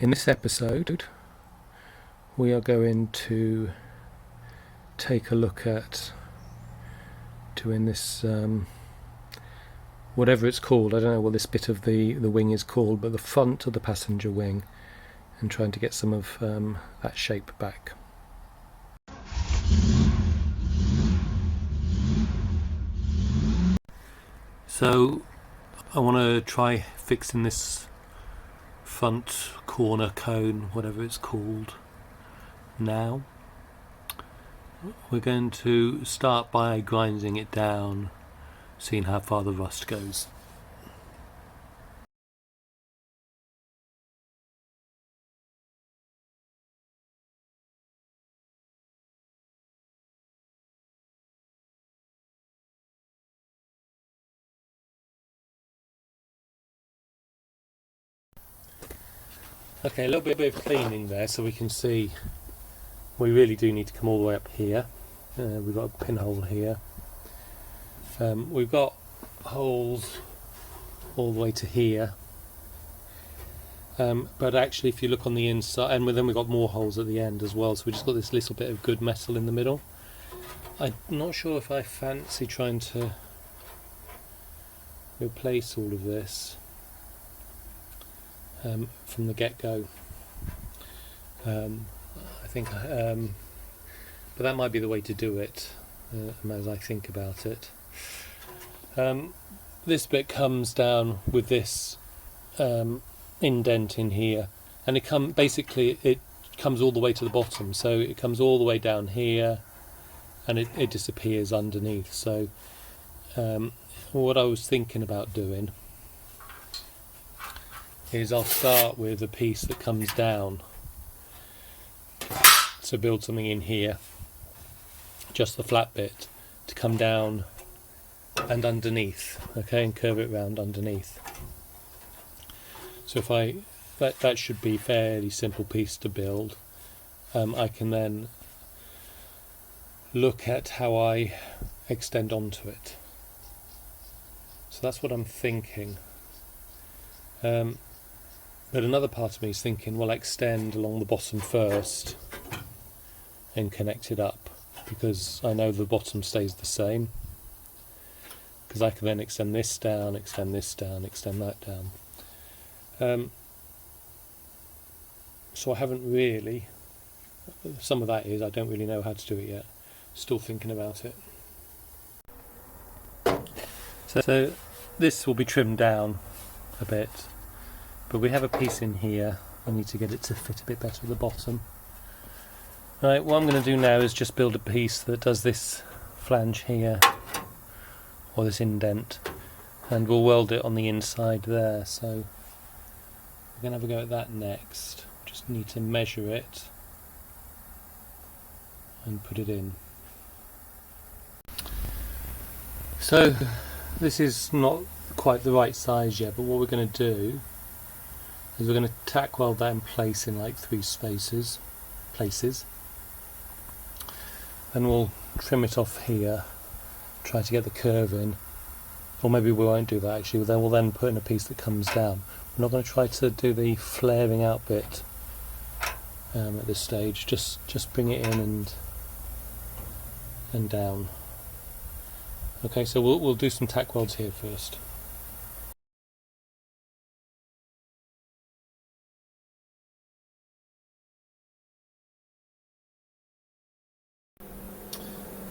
In this episode we are going to take a look at doing this whatever it's called. I don't know what this bit of the wing is called, but the front of the passenger wing, and trying to get some of that shape back. So I want to try fixing this front corner cone, whatever it's called, now. We're going to start by grinding it down, seeing how far the rust goes. Okay, a little bit of cleaning there so we can see we really do need to come all the way up here. We've got a pinhole here. We've got holes all the way to here. But actually if you look on the inside, and then we've got more holes at the end as well, so we've just got this little bit of good metal in the middle. I'm not sure if I fancy trying to replace all of this from the get-go. I think, but that might be the way to do it as I think about it. This bit comes down with this indent in here, and basically it comes all the way to the bottom, so it comes all the way down here and it disappears underneath. So what I was thinking about doing is I'll start with a piece that comes down, so build something in here, just the flat bit, to come down and underneath, okay, and curve it round underneath. So if that should be a fairly simple piece to build. I can then look at how I extend onto it. So that's what I'm thinking. But another part of me is thinking, well, extend along the bottom first and connect it up, because I know the bottom stays the same, because I can then extend this down, extend this down, extend that down. So I haven't really, some of that is, I don't really know how to do it yet, still thinking about it. So this will be trimmed down a bit, but we have a piece in here. I need to get it to fit a bit better at the bottom. Right, what I'm going to do now is just build a piece that does this flange here, or this indent, and we'll weld it on the inside there. So we're going to have a go at that next. Just need to measure it and put it in. So this is not quite the right size yet, but what we're going to do is we're going to tack weld that in place in like 3 places, and we'll trim it off here, try to get the curve in, or maybe we won't do that actually. We'll then put in a piece that comes down. We're not going to try to do the flaring out bit at this stage. Just bring it in and down. Okay, so we'll do some tack welds here first.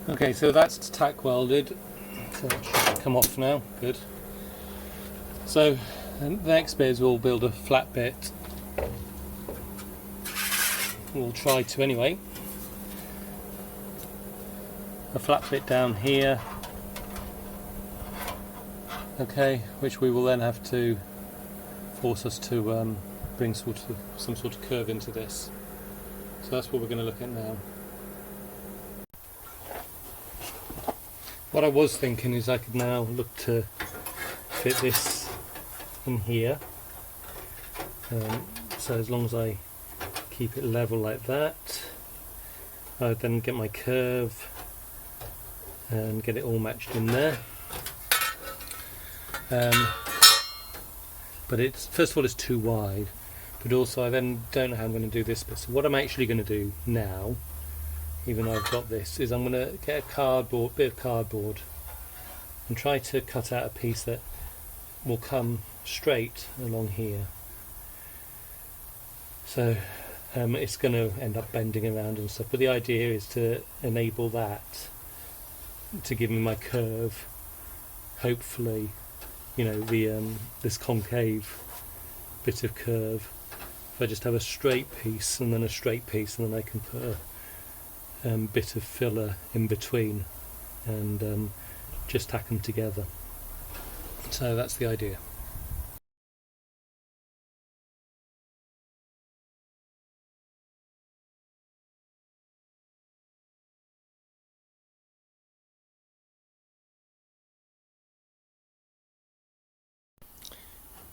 Okay, so that's tack welded, so that should come off now, good. So the next bit is we'll build a flat bit. We'll try to anyway. A flat bit down here, okay, which we will then have to force us to bring some sort of curve into this. So that's what we're going to look at now. What I was thinking is I could now look to fit this in here. So as long as I keep it level like that, I then get my curve and get it all matched in there. But it's, first of all, it's too wide. but also I then don't know how I'm going to do this bit. So what I'm actually going to do now, even though I've got this, is I'm going to get a bit of cardboard and try to cut out a piece that will come straight along here. So it's going to end up bending around and stuff, but the idea is to enable that to give me my curve, hopefully, you know, the this concave bit of curve. If I just have a straight piece and then a straight piece, and then I can put a bit of filler in between and just tack them together. So that's the idea.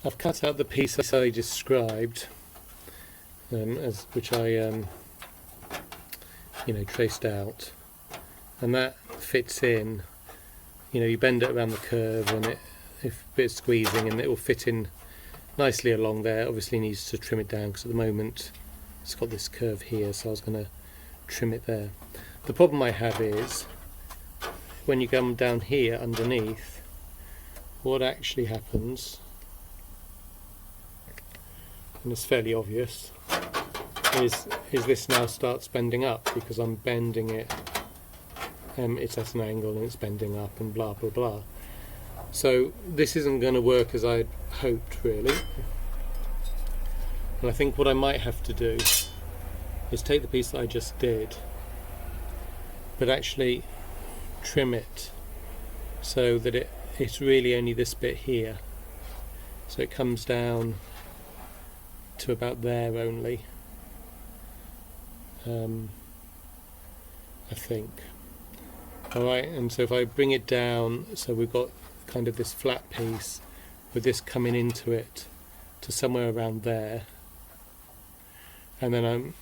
I've cut out the piece as I described, which I you know, traced out, and that fits in. You know, you bend it around the curve and if a bit of squeezing, and it will fit in nicely along there. Obviously needs to trim it down because at the moment it's got this curve here, so I was going to trim it there. The problem I have is when you come down here underneath, what actually happens, and it's fairly obvious, is this now starts bending up because I'm bending it. It's at an angle and it's bending up and blah blah blah. So this isn't going to work as I'd hoped, really. And I think what I might have to do is take the piece that I just did, but actually trim it so that it's really only this bit here. So it comes down to about there only, I think. Alright, and so if I bring it down, so we've got kind of this flat piece with this coming into it to somewhere around there, and then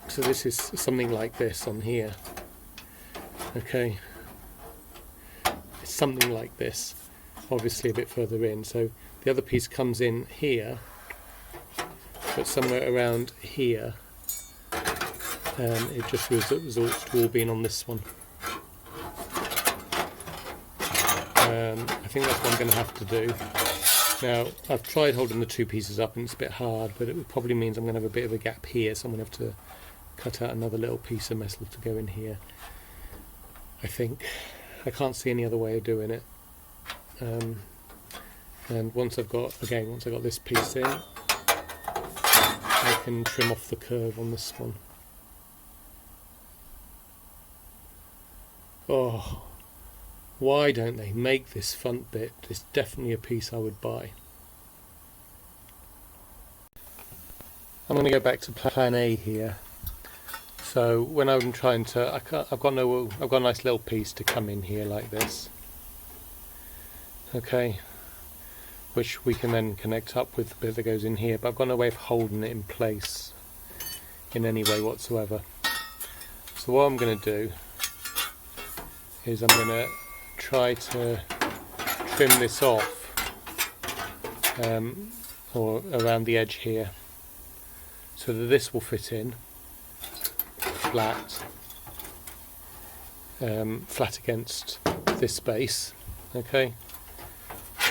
so this is something like this on here. Okay, it's something like this, obviously a bit further in. So the other piece comes in here, but somewhere around here. It just resorts to all being on this one. I think that's what I'm going to have to do. Now, I've tried holding the two pieces up and it's a bit hard, but it probably means I'm going to have a bit of a gap here, so I'm going to have to cut out another little piece of metal to go in here. I think. I can't see any other way of doing it. And once I've got this piece in, I can trim off the curve on this one. Oh, why don't they make this front bit? It's definitely a piece I would buy. I'm going to go back to plan A here. So when I'm trying to, I've got a nice little piece to come in here like this. Okay, which we can then connect up with the bit that goes in here, but I've got no way of holding it in place in any way whatsoever. So what I'm going to do is I'm going to try to trim this off, or around the edge here, so that this will fit in flat, flat against this space, okay,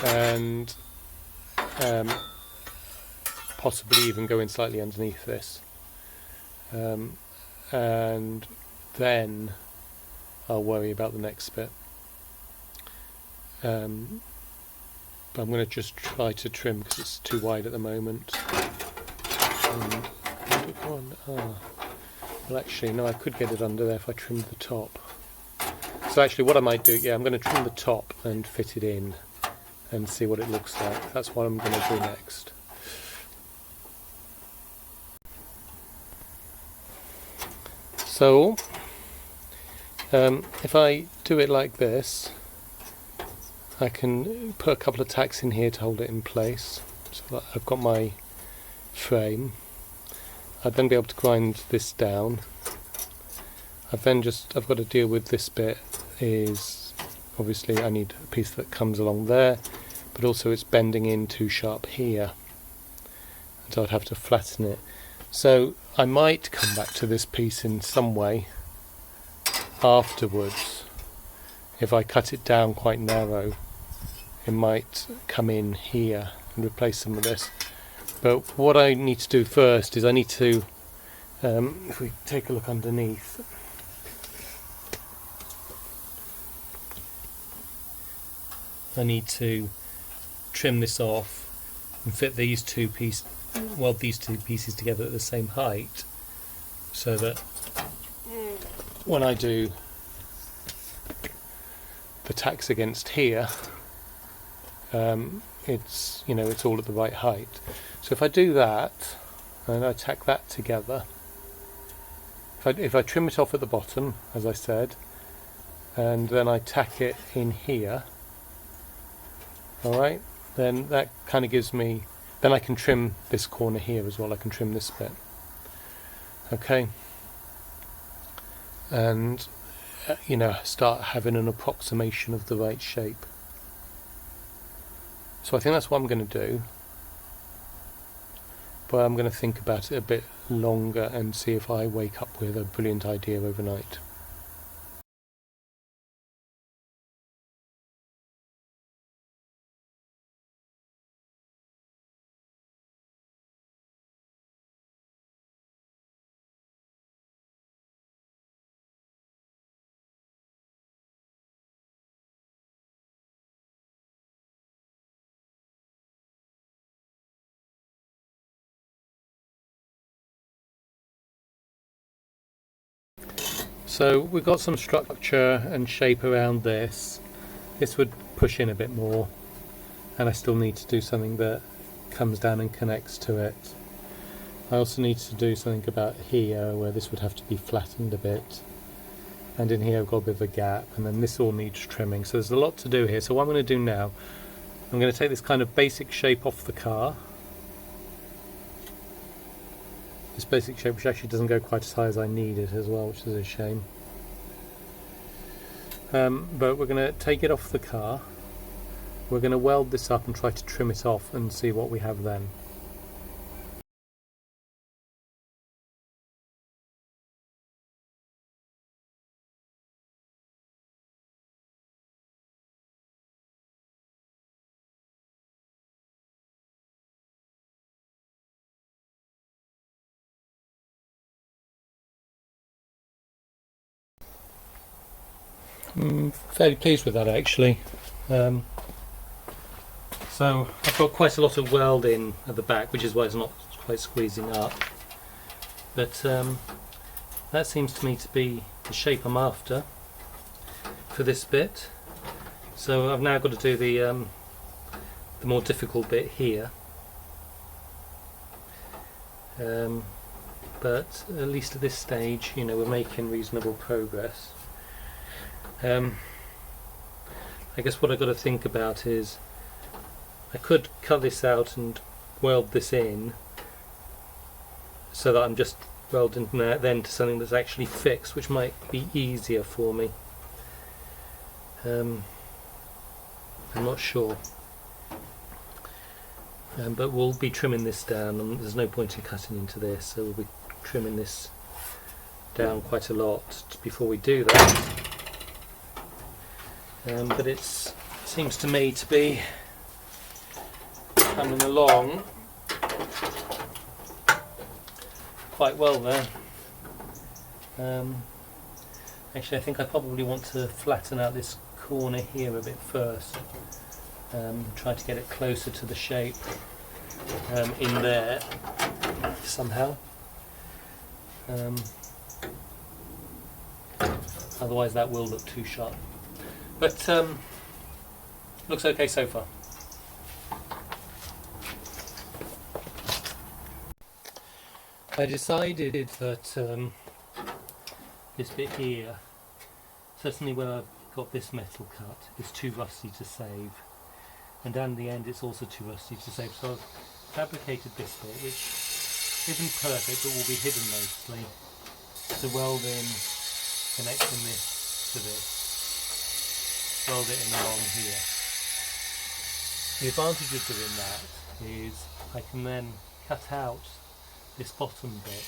and possibly even go in slightly underneath this, and then I'll worry about the next bit. But I'm going to just try to trim because it's too wide at the moment. Well, actually, no, I could get it under there if I trimmed the top. So actually what I might do, yeah, I'm going to trim the top and fit it in and see what it looks like. That's what I'm going to do next. So if I do it like this, I can put a couple of tacks in here to hold it in place, so that I've got my frame. I'd then be able to grind this down. I've got to deal with this bit, is obviously I need a piece that comes along there, but also it's bending in too sharp here, and so I'd have to flatten it. So I might come back to this piece in some way afterwards. If I cut it down quite narrow, it might come in here and replace some of this. But what I need to do first is I need to, if we take a look underneath, I need to trim this off and fit these two pieces, weld these two pieces together at the same height, so that when I do the tacks against here, it's, you know, it's all at the right height. So if I do that and I tack that together, if I trim it off at the bottom, as I said, and then I tack it in here, alright, then that kind of gives me, then I can trim this corner here as well. I can trim this bit, okay, and you know, start having an approximation of the right shape. So I think that's what I'm going to do, but I'm going to think about it a bit longer and see if I wake up with a brilliant idea overnight. So we've got some structure and shape around this. This would push in a bit more, and I still need to do something that comes down and connects to it. I also need to do something about here, where this would have to be flattened a bit, and in here I've got a bit of a gap, and then this all needs trimming. So there's a lot to do here. So what I'm going to do now, I'm going to take this kind of basic shape off the car. This basic shape, which actually doesn't go quite as high as I need it as well, which is a shame. But we're going to take it off the car. We're going to weld this up and try to trim it off and see what we have then. I'm fairly pleased with that actually. So I've got quite a lot of weld in at the back, which is why it's not quite squeezing up. But that seems to me to be the shape I'm after for this bit. So I've now got to do the more difficult bit here. But at least at this stage, you know, we're making reasonable progress. I guess what I've got to think about is I could cut this out and weld this in so that I'm just welding then to something that's actually fixed, which might be easier for me. I'm not sure, but we'll be trimming this down, and there's no point in cutting into this, so we'll be trimming this down quite a lot before we do that. But it seems to me to be coming along quite well there. Actually, I think I probably want to flatten out this corner here a bit first, try to get it closer to the shape in there somehow. Otherwise that will look too sharp. But looks okay so far. I decided that this bit here, certainly where I've got this metal cut, is too rusty to save, and down the end it's also too rusty to save, so I've fabricated this bit, which isn't perfect but will be hidden mostly, to weld in, connecting this to this, weld it in along here. The advantage of doing that is I can then cut out this bottom bit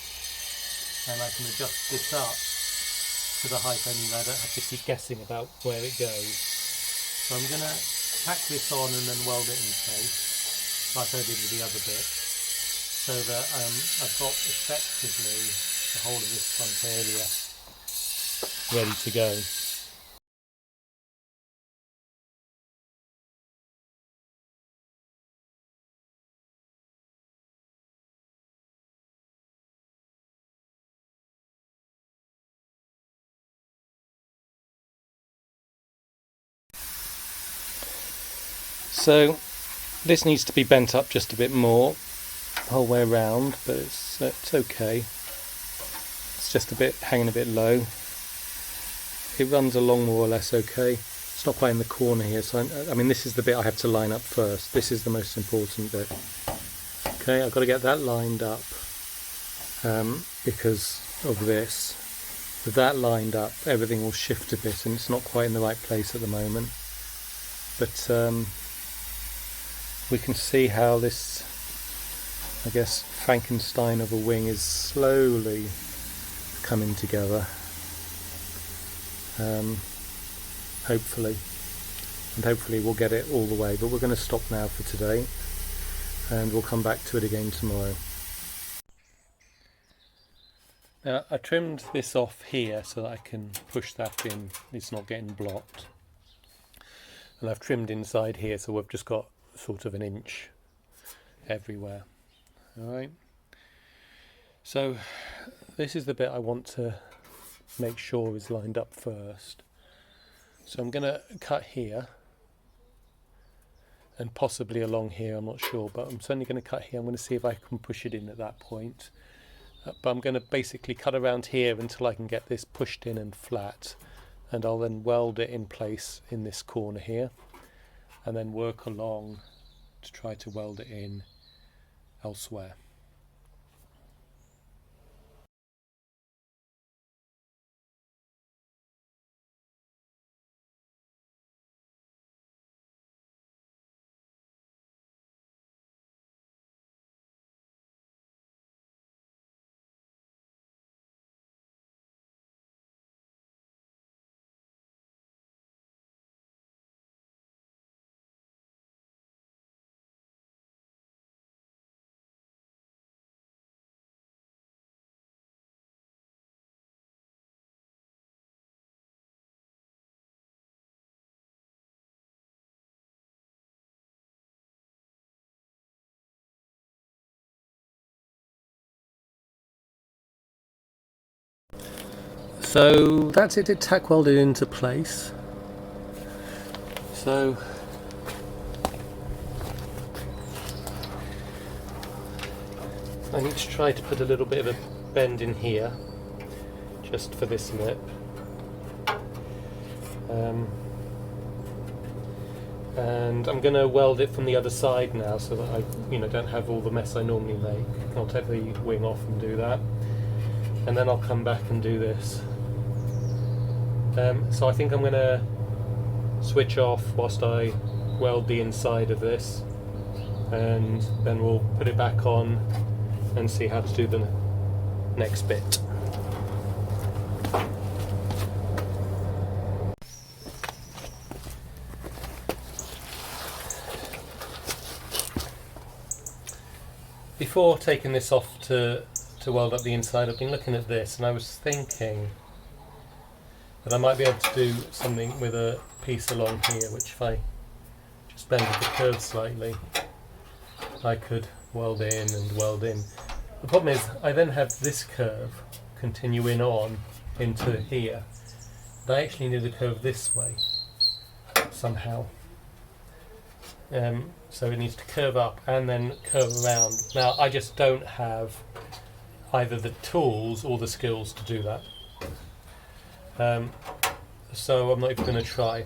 and I can adjust this up to the height I need. I don't have to keep guessing about where it goes. So I'm going to tack this on and then weld it in place, like I did with the other bit, so that I've got effectively the whole of this front area ready to go. So this needs to be bent up just a bit more the whole way around, but it's okay. It's just a bit hanging a bit low. It runs along more or less okay. It's not quite in the corner here, so I mean this is the bit I have to line up first. This is the most important bit. Okay, I've got to get that lined up because of this. With that lined up, everything will shift a bit, and it's not quite in the right place at the moment. But we can see how this, I guess, Frankenstein of a wing is slowly coming together. Hopefully, and hopefully we'll get it all the way, but we're going to stop now for today and we'll come back to it again tomorrow. Now I trimmed this off here so that I can push that in, it's not getting blocked, and I've trimmed inside here so we've just got sort of an inch everywhere. Alright, so this is the bit I want to make sure is lined up first. So I'm going to cut here and possibly along here, I'm not sure, but I'm certainly going to cut here. I'm going to see if I can push it in at that point. But I'm going to basically cut around here until I can get this pushed in and flat, and I'll then weld it in place in this corner here and then work along to try to weld it in elsewhere. So that's it, tack welded into place. So I need to try to put a little bit of a bend in here just for this lip. And I'm going to weld it from the other side now so that I don't have all the mess I normally make. I'll take the wing off and do that, and then I'll come back and do this. So I think I'm going to switch off whilst I weld the inside of this, and then we'll put it back on and see how to do the next bit. Before taking this off to weld up the inside, I've been looking at this and I was thinking that I might be able to do something with a piece along here, which if I just bended the curve slightly, I could weld in and weld in. The problem is I then have this curve continuing on into here, but I actually need a curve this way somehow. So it needs to curve up and then curve around. Now I just don't have either the tools or the skills to do that. So I'm not even going to try.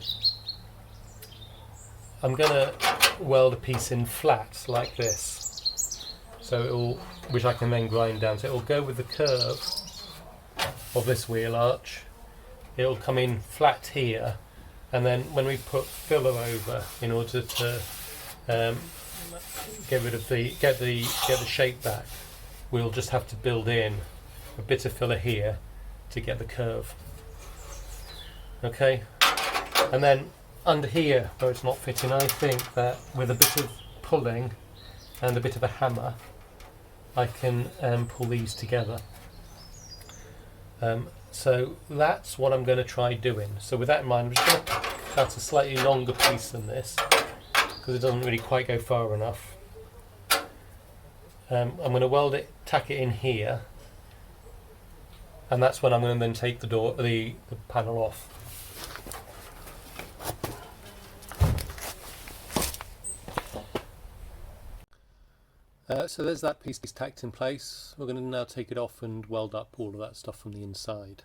I'm going to weld a piece in flat like this, so which I can then grind down. So it will go with the curve of this wheel arch. It will come in flat here, and then when we put filler over in order to get the shape back, we'll just have to build in a bit of filler here to get the curve. Okay, and then under here where it's not fitting, I think that with a bit of pulling and a bit of a hammer I can pull these together. So that's what I'm going to try doing. So with that in mind, I'm just going to cut a slightly longer piece than this because it doesn't really quite go far enough. I'm going to weld it, tack it in here, and that's when I'm going to then take the panel off. So there's that piece tacked in place. We're going to now take it off and weld up all of that stuff from the inside.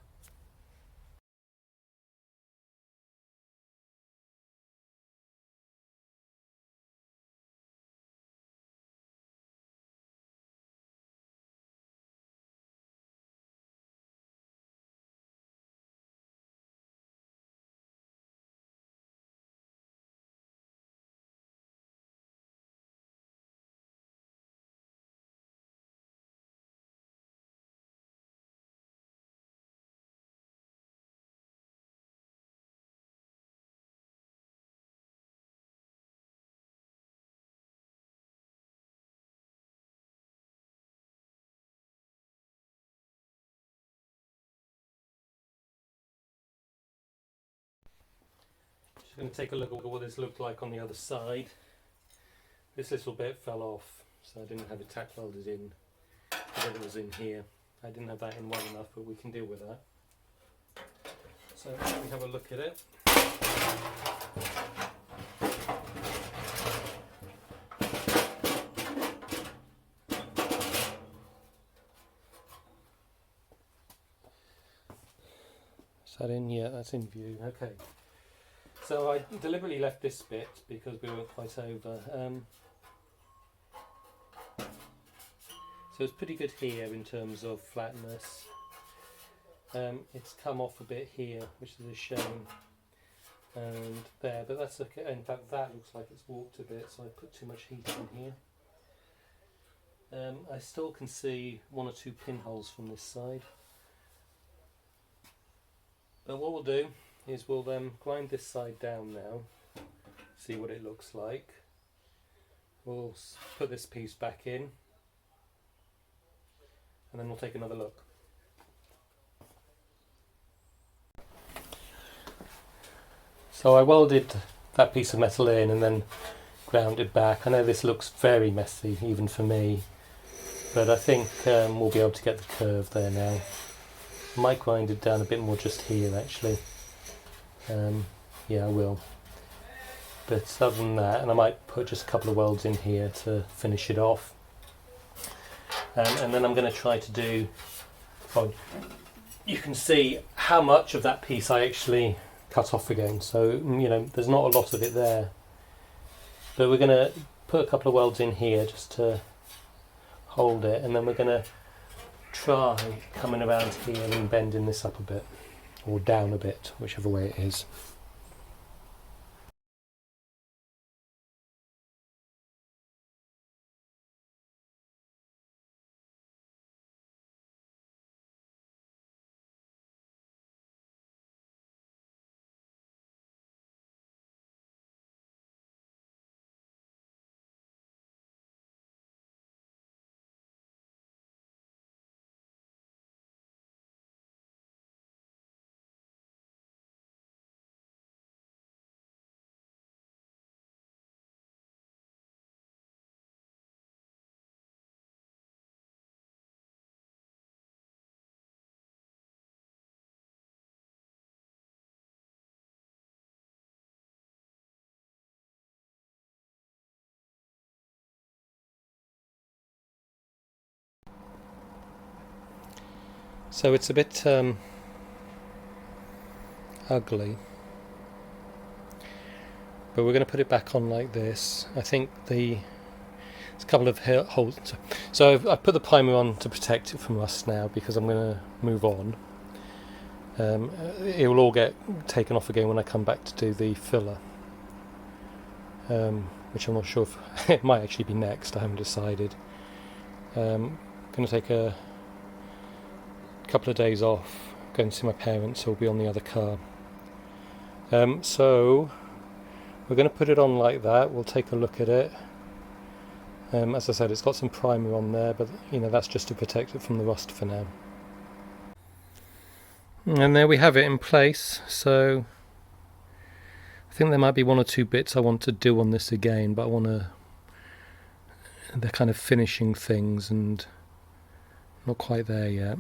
Just going to take a look at what this looked like on the other side. This little bit fell off, so I didn't have it tack welded in. Whatever was in here, I didn't have that in well enough, but we can deal with that. So let me have a look at it. Is that in? Yeah, that's in view. Okay. So I deliberately left this bit because we were quite over. So it's pretty good here in terms of flatness. It's come off a bit here, which is a shame, and there, but that's okay. In fact, that looks like it's warped a bit, so I put too much heat in here. I still can see one or two pinholes from this side. But what we'll do is we'll grind this side down now, see what it looks like. We'll put this piece back in, and then we'll take another look. So I welded that piece of metal in and then ground it back. I know this looks very messy even for me, but I think we'll be able to get the curve there now. I might grind it down a bit more just here actually. Yeah, I will. But other than that, and I might put just a couple of welds in here to finish it off. And then I'm going to try to do, well, you can see how much of that piece I actually cut off again. So, you know, there's not a lot of it there. But we're going to put a couple of welds in here just to hold it, and then we're going to try coming around here and bending this up a bit, or down a bit, whichever way it is. So it's a bit ugly, but we're going to put it back on like this. I think there's a couple of holes. So I've put the primer on to protect it from rust now because I'm going to move on. It will all get taken off again when I come back to do the filler. which I'm not sure if it might actually be next. I haven't decided. Going to take a couple of days off, going to see my parents who'll be on the other car. So we're going to put it on like that. We'll take a look at it. As I said, it's got some primer on there, but that's just to protect it from the rust for now. And there we have it in place. So I think there might be one or two bits I want to do on this again, but they're kind of finishing things and not quite there yet.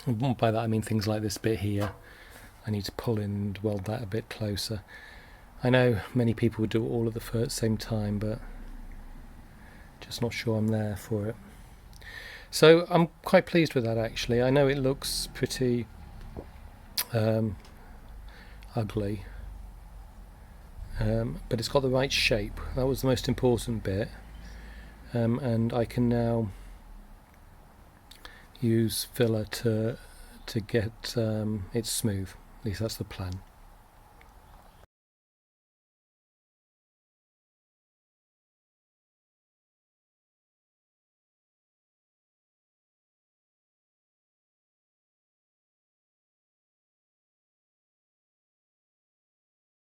And by that I mean things like this bit here. I need to pull in and weld that a bit closer. I know many people would do it all at the same time, but just not sure I'm there for it. So I'm quite pleased with that actually. I know it looks pretty ugly, but it's got the right shape. That was the most important bit, and I can now use filler to get it smooth. At least that's the plan.